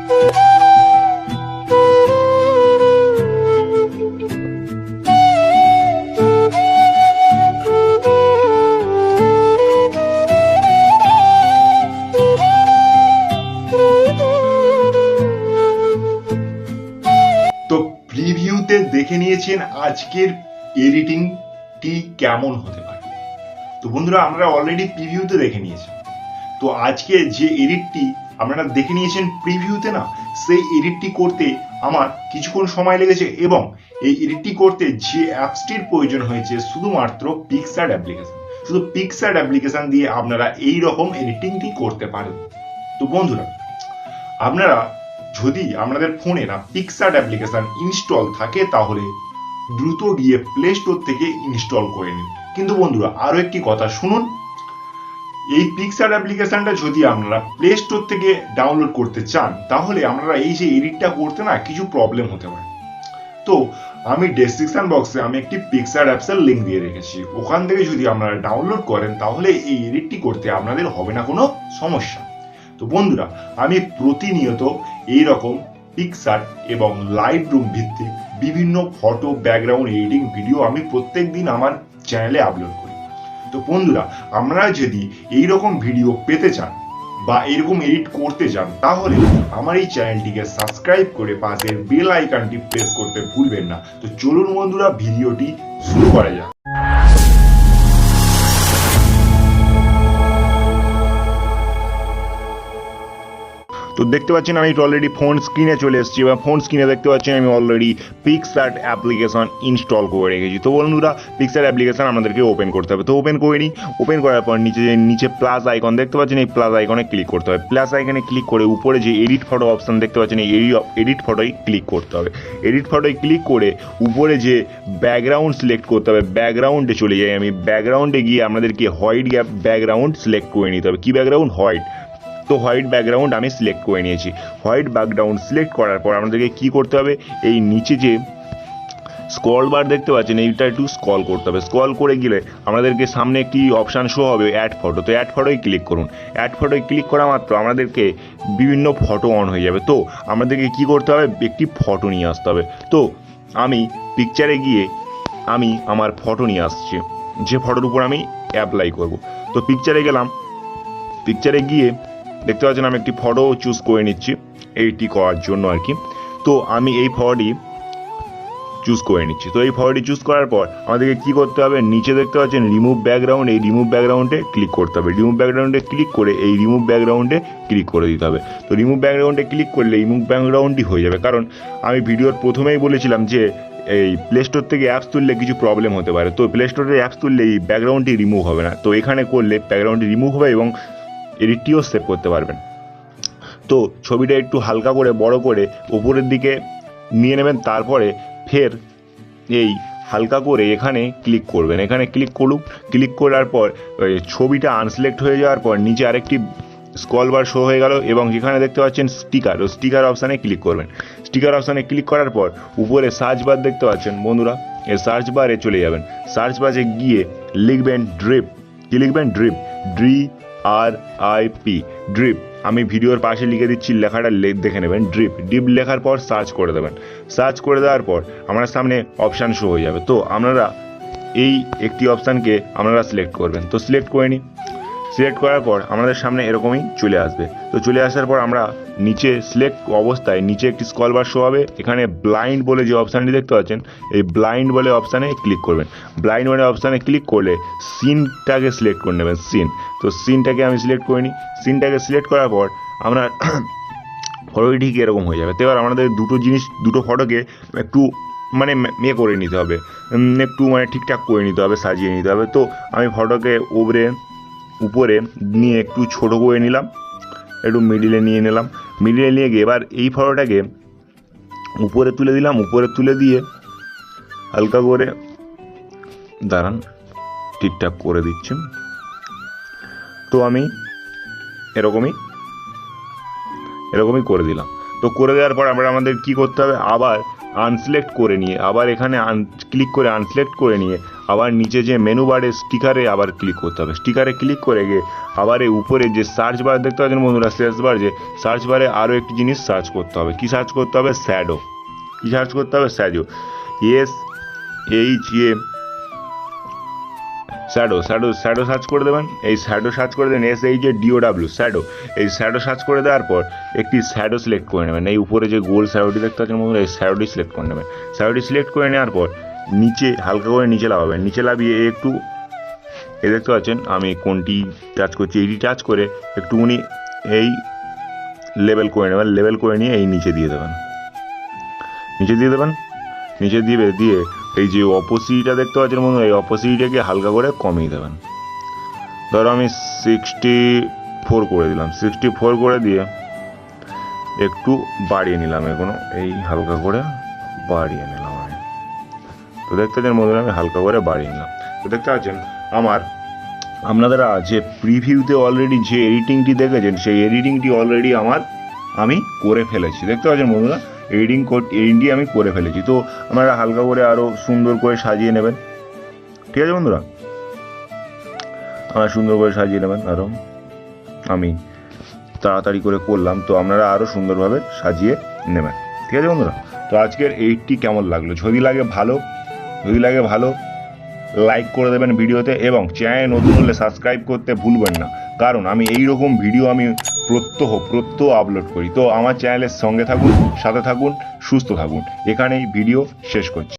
প্রিভিউতে দেখে নিয়েছেন আজকের এডিটিংটি কেমন হতে পারে। তো বন্ধুরা, আমরা অলরেডি প্রিভিউতে দেখে নিয়েছি। তো আজকে যে এডিটটি আপনারা দেখে নিয়েছেন প্রিভিউতে না, সেই এডিটটি করতে আমার কিছুক্ষণ সময় লেগেছে এবং এই এডিটটি করতে যে অ্যাপসটির প্রয়োজন হয়েছে শুধুমাত্র পিক্সআর্ট অ্যাপ্লিকেশন। শুধু পিক্সআর্ট অ্যাপ্লিকেশন দিয়ে আপনারা এই রকম এডিটিংটি করতে পারেন। তো বন্ধুরা, আপনারা যদি আপনাদের ফোনে না পিক্সআর্ট অ্যাপ্লিকেশন ইনস্টল থাকে তাহলে দ্রুত গিয়ে প্লে স্টোর থেকে ইনস্টল করে নিন। কিন্তু বন্ধুরা, আরো একটি কথা শুনুন, এই পিক্সআর্ট অ্যাপ্লিকেশনটা যদি আপনারা প্লে স্টোর থেকে ডাউনলোড করতে চান তাহলে আপনারা এই যে এডিটটা করতে না কিছু প্রবলেম হতে পারে। তো আমি ডেসক্রিপশন বক্সে আমি একটি পিক্সআর্ট অ্যাপসের লিঙ্ক দিয়ে রেখেছি, ওখান থেকে যদি আপনারা ডাউনলোড করেন তাহলে এই এডিটটি করতে আপনাদের হবে না কোনো সমস্যা। তো বন্ধুরা, আমি প্রতিনিয়ত এইরকম পিক্সআর্ট এবং লাইটরুম ভিত্তিক বিভিন্ন ফটো ব্যাকগ্রাউন্ড এডিটিং ভিডিও আমি প্রত্যেক দিন আমার চ্যানেলে আপলোড করি। তো বন্ধুরা, আপনারা যদি এইরকম ভিডিও পেতে চান বা এরকম এডিট করতে চান তাহলে আমার এই চ্যানেলটিকে সাবস্ক্রাইব করে পাশের বেল আইকনটি প্রেস করতে ভুলবেন না। তো চলুন বন্ধুরা, ভিডিওটি শুরু করা যাক। তো দেখতে পাচ্ছেন আমি অলরেডি ফোন স্ক্রিনে চলে এসেছি এবং ফোন স্ক্রিনে দেখতে পাচ্ছেন আমি অলরেডি পিক্সআর্ট অ্যাপ্লিকেশন ইনস্টল করে রেখেছি। তো বন্ধুরা, পিক্সআর্ট অ্যাপ্লিকেশন আমাদেরকে ওপেন করতে হবে। তো ওপেন করে নিই। ওপেন করার পর নিচে প্লাস আইকন দেখতে পাচ্ছেন, এই প্লাস আইকনে ক্লিক করতে হবে। প্লাস আইকনে ক্লিক করে উপরে যে এডিট ফটো অপশন দেখতে পাচ্ছেন এই এডিট ফটোয় ক্লিক করতে হবে। এডিট ফটোয় ক্লিক করে উপরে যে ব্যাকগ্রাউন্ড সিলেক্ট করতে হবে, ব্যাকগ্রাউন্ডে চলে যাই আমি। ব্যাকগ্রাউন্ডে গিয়ে আমাদেরকে হোয়াইট গ্যাপ ব্যাকগ্রাউন্ড সিলেক্ট করে নিতে হবে। কি ব্যাকগ্রাউন্ড? হোয়াইট। তো হোয়াইট ব্যাকগ্রাউন্ড আমি সিলেক্ট করে নিয়েছি। হোয়াইট ব্যাকগ্রাউন্ড সিলেক্ট করার পর আমাদেরকে কি করতে হবে, এই নিচে যে স্ক্রল বার দেখতে পাচ্ছেন এইটা একটু স্ক্রল করতে হবে। স্ক্রল করে গেলে আমাদেরকে সামনে একটি অপশান শো হবে অ্যাড ফটো। তো অ্যাড ফটোয় ক্লিক করুন। অ্যাড ফটোয় ক্লিক করা মাত্র আমাদেরকে বিভিন্ন ফটো অন হয়ে যাবে। তো আমাদেরকে কি করতে হবে, একটি ফটো নিয়ে আসতে হবে। তো আমি পিকচারে গিয়ে আমি আমার ফটো নিয়ে আসছি, যে ফটোর উপর আমি অ্যাপ্লাই করব। তো পিকচারে গেলাম। পিকচারে গিয়ে দেখতে পাচ্ছেন আমি একটি ফটো চুজ করে নিচ্ছি এইটি করার জন্য আর কি। তো আমি এই ফটোটি চুজ করে নিচ্ছি। তো এই ফটোটি চুজ করার পর আমাদেরকে কি করতে হবে, নিচে দেখতে পাচ্ছেন রিমুভ ব্যাকগ্রাউন্ড, এই রিমুভ ব্যাকগ্রাউন্ডে ক্লিক করতে হবে। রিমুভ ব্যাকগ্রাউন্ডে ক্লিক করে এই রিমুভ ব্যাকগ্রাউন্ডে ক্লিক করে দিতে হবে। তো রিমুভ ব্যাকগ্রাউন্ডে ক্লিক করলে রিমুভ ব্যাকগ্রাউন্ডই হয়ে যাবে। কারণ আমি ভিডিওর প্রথমেই বলেছিলাম যে এই প্লে স্টোর থেকে অ্যাপস তুললে কিছু প্রবলেম হতে পারে। তো প্লে স্টোরে অ্যাপস তুললে এই ব্যাকগ্রাউন্ডটি রিমুভ হবে না। তো এখানে করলে ব্যাকগ্রাউন্ডটি রিমুভ হবে এবং এডিটটিও সেভ করতে পারবেন। তো ছবিটা একটু হালকা করে বড় করে উপরের দিকে নিয়ে নেবেন, তারপরে ফের এই হালকা করে এখানে ক্লিক করবেন। এখানে ক্লিক করার পর ছবিটা আনসিলেক্ট হয়ে যাওয়ার পর নিচে আরেকটি স্ক্রল বার শো হয়ে গেল এবং যেখানে দেখতে পাচ্ছেন স্টিকার, ও স্টিকার অপশানে ক্লিক করবেন। স্টিকার অপশানে ক্লিক করার পর উপরে সার্চ বার দেখতে পাচ্ছেন বন্ধুরা, এই সার্চ বারে চলে যাবেন। সার্চ বারে গিয়ে লিখবেন ড্রিপ। কি লিখবেন? Drip, DRIP, drip. আমি ভিডিওর পাশে লিখে দিচ্ছি, লেখাটা দেখে নেবেন। ড্রিপ লেখার পর সার্চ করে দেবেন। সার্চ করে দেওয়ার পর আমার সামনে অপশান শো হয়ে যাবে। তো আপনারা এই একটি অপশানকে আপনারা সিলেক্ট করবেন। তো সিলেক্ট করে নিই। সিলেক্ট করার পর আমাদের সামনে এরকমই চলে আসবে। তো চলে আসার পর আমরা নিচে সিলেক্ট অবস্থায় নিচে একটি স্ক্রল বার শো হবে। এখানে ব্লাইন্ড বলে যে অপশানটি দেখতে পাচ্ছেন, এই ব্লাইন্ড বলে অপশানে ক্লিক করবেন। ব্লাইন্ড বলে অপশানে ক্লিক করলে সিনটাকে সিলেক্ট করে নেবেন, সিন। তো সিনটাকে আমি সিলেক্ট করে নিই। সিনটাকে সিলেক্ট করার পর আমরা ফটোটি ঠিক এরকম হয়ে যাবে। তো এবার আমাদের দুটো ফটোকে একটু মানে করে নিতে হবে, একটু মানে ঠিকঠাক করে নিতে হবে, সাজিয়ে নিতে হবে। তো আমি ফটোকে উপরে নিয়ে একটু ছোট করে নিলাম, একটু মিডিলে নিয়ে নিলাম। মিডিলে নিয়ে গিয়ে এবার এই ফটোটাকে উপরে তুলে দিলাম। উপরে তুলে দিয়ে হালকা করে দাঁড়ান, ঠিকঠাক করে দিচ্ছি। তো আমি এরকমই করে দিলাম। তো করে দেওয়ার পর আমাদের কি করতে হবে, আবার আনসিলেক্ট করে নিয়ে আবার এখানে ক্লিক করে আনসিলেক্ট করে নিয়ে আবার নিচে যে মেনু বারে স্টিকারে আবার ক্লিক করতে হবে। স্টিকারে ক্লিক করে গিয়ে আবার এই উপরে যে সার্চ বার দেখতে পাচ্ছেন বন্ধুরা, সার্চ বার, যে সার্চ বারে আরও একটি জিনিস সার্চ করতে হবে। কি সার্চ করতে হবে? শ্যাডো। কি সার্চ করতে হবে? Shadow. Shadow shadow shadow search করে দেবেন। এই শ্যাডো সার্চ করে দেবেন, SHADOW শ্যাডো। এই শ্যাডো সার্চ করে দেওয়ার পর একটি শ্যাডো সিলেক্ট করে নেবেন। এই উপরে যে গোল শ্যাডোটি দেখতে পাচ্ছেন বন্ধুরা, এই শ্যাডোটি সিলেক্ট করে নেবেন। শ্যাডোটি সিলেক্ট করে নেওয়ার পর নিচে হালকা করে নিচে লাগাবেন। নিচে লাভিয়ে একটু এই দেখতে পাচ্ছেন আমি কোনটি টাচ করছি, এইটি টাচ করে একটুখানি এই লেবেল করে নেবেন। লেবেল করে নিয়ে এই নিচে দিয়ে দেবেন। নিচে দিয়ে দেবেন। নিচে দিয়ে এই যে অপোসিটা দেখতে পাচ্ছেন বন্ধুরা, এই অপোসিটাকে হালকা করে কমিয়ে দেবেন। ধরো আমি 64 করে দিলাম। 64 করে দিয়ে একটু বাড়িয়ে নিলাম, এখনো এই হালকা করে বাড়িয়ে নিলাম আমি। তো দেখতে পাচ্ছেন বন্ধুরা আমি হালকা করে বাড়িয়ে নিলাম। তো দেখতে পাচ্ছেন আপনারা যে প্রিভিউতে অলরেডি যে এডিটিংটি দেখেছেন, সেই এডিটিংটি অলরেডি আমি করে ফেলেছি। দেখতে পাচ্ছেন বন্ধুরা এডিটিংটি আমি করে ফেলেছি। তো আপনারা হালকা করে আরও সুন্দর করে সাজিয়ে নেবেন। ঠিক আছে বন্ধুরা, আপনারা সুন্দর করে সাজিয়ে নেবেন। আরও আমি তাড়াতাড়ি করে করলাম, তো আপনারা আরও সুন্দরভাবে সাজিয়ে নেবেন। ঠিক আছে বন্ধুরা, তো আজকের এইটটি কেমন লাগলো? যদি লাগে ভালো লাইক করে দেবেন ভিডিওতে, এবং চ্যানেল নতুন হলে সাবস্ক্রাইব করতে ভুলবেন না, কারণ আমি এই রকম ভিডিও আমি প্রত্যহ আপলোড করি। তো আমার চ্যানেলের সঙ্গে থাকুন, সাথে থাকুন, সুস্থ থাকুন। এখানেই ভিডিও শেষ করছি।